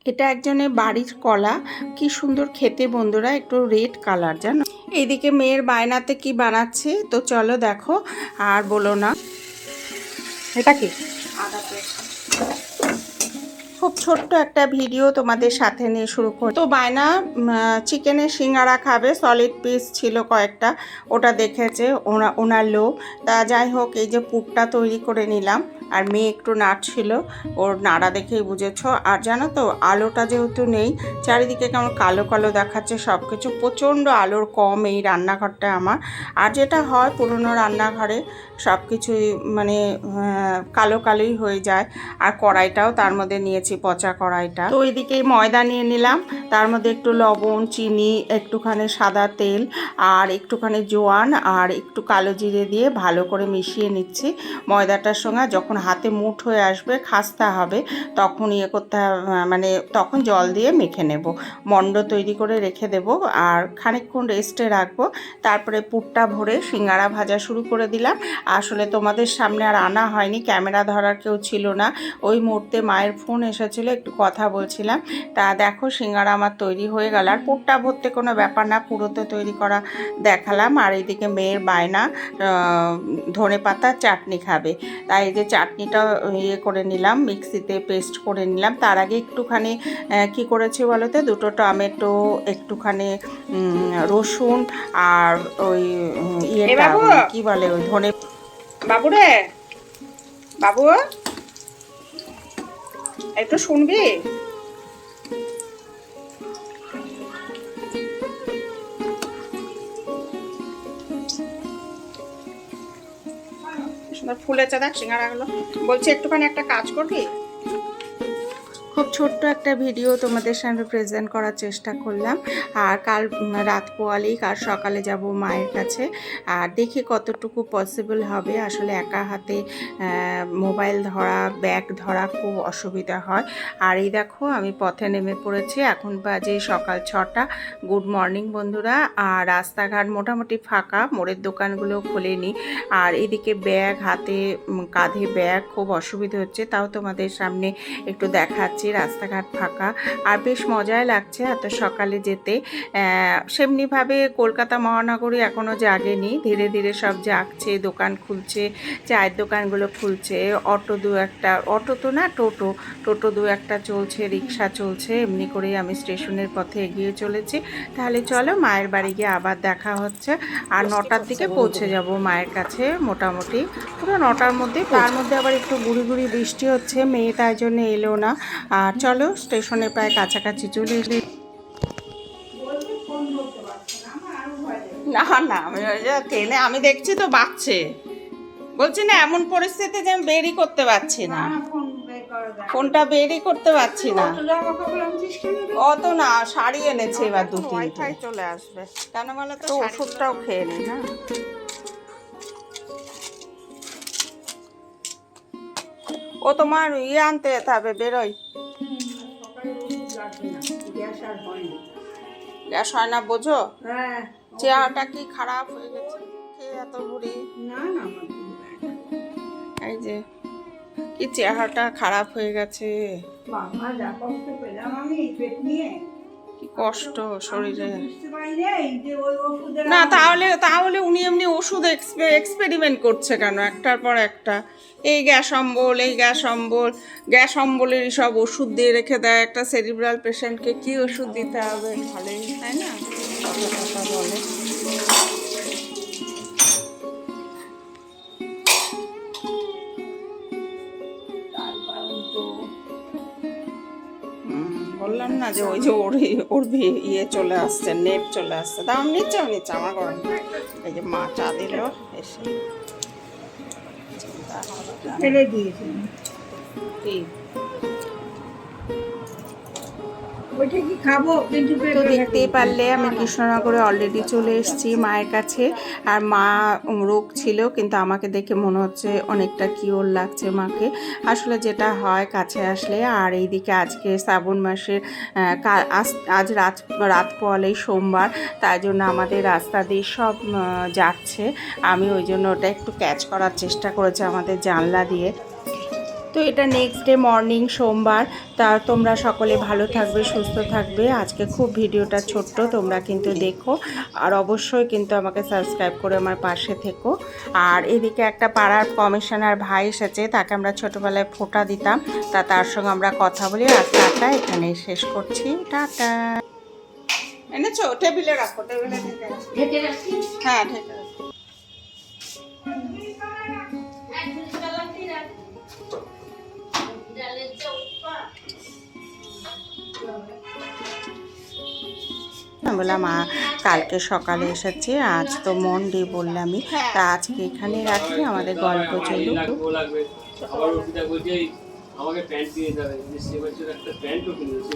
এটা একজনের বাড়ির কলা, কি সুন্দর খেতে বন্ধুরা, একটু রেড কালার জানো। এইদিকে মেয়ের বায়নাতে কি বানাচ্ছে তো চলো দেখো আর বলো না। এটা কি? আদা পেস্ট। খুব ছোট্ট একটা ভিডিও তোমাদের সাথে নিয়ে শুরু করি। তো বায়না চিকেনের সিঙ্গারা খাবে, সলিড পিস ছিল কয়েকটা, ওটা দেখেছে ওনার লোভ। তা যাই হোক, এই যে পুরটা তৈরি করে নিলাম। আর মেয়ে একটু নাড়ছিল, ওর নাড়া দেখেই বুঝেছো। আর জানো তো, আলোটা যেহেতু নেই, চারিদিকে কেমন কালো কালো দেখাচ্ছে সব কিছু, প্রচণ্ড আলোর কম এই রান্নাঘরটা আমার। আর যেটা হয় পুরনো রান্নাঘরে সব কিছুই মানে কালো কালোই হয়ে যায়। আর কড়াইটাও তার মধ্যে নিয়েছি, পচা কড়াইটা। তো ওইদিকে ময়দা নিয়ে নিলাম, তার মধ্যে একটু লবণ, চিনি, একটুখানি সাদা তেল আর একটুখানি জোয়ান আর একটু কালো জিরে দিয়ে ভালো করে মিশিয়ে নিচ্ছি ময়দাটার সঙ্গে। যখন হাতে মুঠ হয়ে আসবে, খাস্তা হবে, তখন ইয়ে করতে মানে তখন জল দিয়ে মেখে নেব, মণ্ড তৈরি করে রেখে দেব আর খানিকক্ষণ রেস্টে রাখবো। তারপরে পুরটা ভরে সিঙ্গারা ভাজা শুরু করে দিলাম। আসলে তোমাদের সামনে আর আনা হয়নি, ক্যামেরা ধরার কেউ ছিল না। ওই মুহূর্তে মায়ের ফোন এসেছিলো, একটু কথা বলছিলাম। তা দেখো সিঙ্গারা আমার তৈরি হয়ে গেল। আর পুরটা ভরতে কোনো ব্যাপার না, পুরোতে তৈরি করা দেখালাম। আর এইদিকে মেয়ের বায়না ধনে পাতার চাটনি খাবে, তাই এই যে চাটনিটা ইয়ে করে নিলাম, মিক্সিতে পেস্ট করে নিলাম। তার আগে একটুখানি কি করেছি বলো তো, দুটো টমেটো, একটুখানি রসুন আর ওই ইয়েটা কি বলে, ওই ধনে। বাবু রে, বাবু একটু শুনবি? সুন্দর ফুলেছে দেখ সিঙ্গারাগুলো। বলছি একটুখানি একটা কাজ করবি? খুব ছোট্ট একটা ভিডিও তোমাদের সামনে প্রেজেন্ট করার চেষ্টা করলাম। আর কাল রাত পোয়ালেই কাল সকালে যাব মায়ের কাছে। আর দেখি কতটুকু পসিবল হবে। আসলে একা হাতে মোবাইল ধরা, ব্যাগ ধরা খুব অসুবিধা হয়। আর এই দেখো আমি পথে নেমে পড়েছি, এখন বাজে সকাল 6টা। গুড মর্নিং বন্ধুরা। আর রাস্তাঘাট মোটামুটি ফাঁকা, মোড়ের দোকানগুলো খোলেনি। আর এদিকে ব্যাগ হাতে, কাঁধে ব্যাগ, খুব অসুবিধা হচ্ছে। তাও তোমাদের সামনে একটু দেখাচ্ছি, রাস্তাঘাট ফাঁকা। আর বেশ মজাই লাগছে এত সকালে যেতে। সেমনিভাবে কলকাতা মহানগরী এখনও জাগেনি, ধীরে ধীরে সব জাগছে, দোকান খুলছে, চায়ের দোকানগুলো খুলছে, অটো দু একটা, অটো তো না, টোটো দু একটা চলছে, রিক্সা চলছে। এমনি করেই আমি স্টেশনের পথে এগিয়ে চলেছি। তাহলে চলো মায়ের বাড়ি গিয়ে আবার দেখা হচ্ছে। আর 9টার দিকে পৌঁছে যাব মায়ের কাছে, মোটামুটি পুরো 9টার মধ্যে। তার মধ্যে আবার একটু গুড়ি গুড়ি বৃষ্টি হচ্ছে, মেয়ে তাই জন্য এলো না। আর চলো স্টেশনে প্রায় কাছাকাছি চলে এলে। না না, আমি ট্রেনে আমি দেখছি তো বাচ্চে, বলছি না এমন পরিস্থিতি যে আমি বেরই করতে পারছি না, ফোনটা বেরই করতে পারছি না। অত না, শাড়ি এনেছে এবার 2-3টে। চলে আসবে কেন বলো তো, ওষুধটাও খেয়ে নি। হ্যাঁ ও তোমার ইয়ে আনতে যেতে হবে, বেরোই। গ্যাস হয় না বোঝো? চেহারাটা কি খারাপ হয়ে গেছে, খেয়ে এত বুড়ি। এই যে কি চেহারাটা খারাপ হয়ে গেছে, কি কষ্ট শরীরে। না তাহলে উনি এমনি ওষুধ এক্সপেরিমেন্ট করছে কেন একটার পর একটা? এই গ্যাস অম্বলেরই সব ওষুধ দিয়ে রেখে দেয়। একটা সেরিব্রাল পেশেন্টকে কি ওষুধ দিতে হবে? ভালোই তাই না, কথা বলে। বললাম না যে ওই যে ওর ইয়ে চলে আসছে, নেট চলে আসছে। দাম নিচ্ছে আমার গরম। এই যে মা চা দিল এসে, ফেলে দিয়েছে কি তো দেখতেই পারলে আমি কৃষ্ণনগরে অলরেডি চলে এসেছি মায়ের কাছে। আর মা রোগ ছিল, কিন্তু আমাকে দেখে মনে হচ্ছে অনেকটা কিওর লাগছে মাকে। আসলে যেটা হয় কাছে আসলে। আর এইদিকে আজকে শ্রাবণ মাসের আজ রাত পোয়ালেই সোমবার, তাই জন্য আমাদের রাস্তা দিয়ে সব যাচ্ছে। আমি ওই জন্য ওটা একটু ক্যাচ করার চেষ্টা করেছি আমাদের জানলা দিয়ে। তো এটা নেক্সট ডে মর্নিং সোমবার। তা তোমরা সকলে ভালো থাকবে, সুস্থ থাকবে। আজকে খুব ভিডিওটা ছোট্ট, তোমরা কিন্তু দেখো আর অবশ্যই কিন্তু আমাকে সাবস্ক্রাইব করে আমার পাশে থেকো। আর এদিকে একটা পাড়ার কমিশনার ভাই এসেছে, তাকে আমরা ছোটোবেলায় ফোঁটা দিতাম, তার সঙ্গে আমরা কথা বলি। আর টাটা, এখানে শেষ করছি, টাটা। এনেছো? টেবিলে রাখো, টেবিলে ঢেকে রাখি। হ্যাঁ, ঢেকে রাখো। বললাম কালকে সকালে এসেছে, আজ তো মন্ডে বললামই, তা আজকে এখানে রাখি, আমাদের গল্প চলুক। আমাকে প্যান্ট দিয়ে যাবে, একটা প্যান্টও কিনেছে।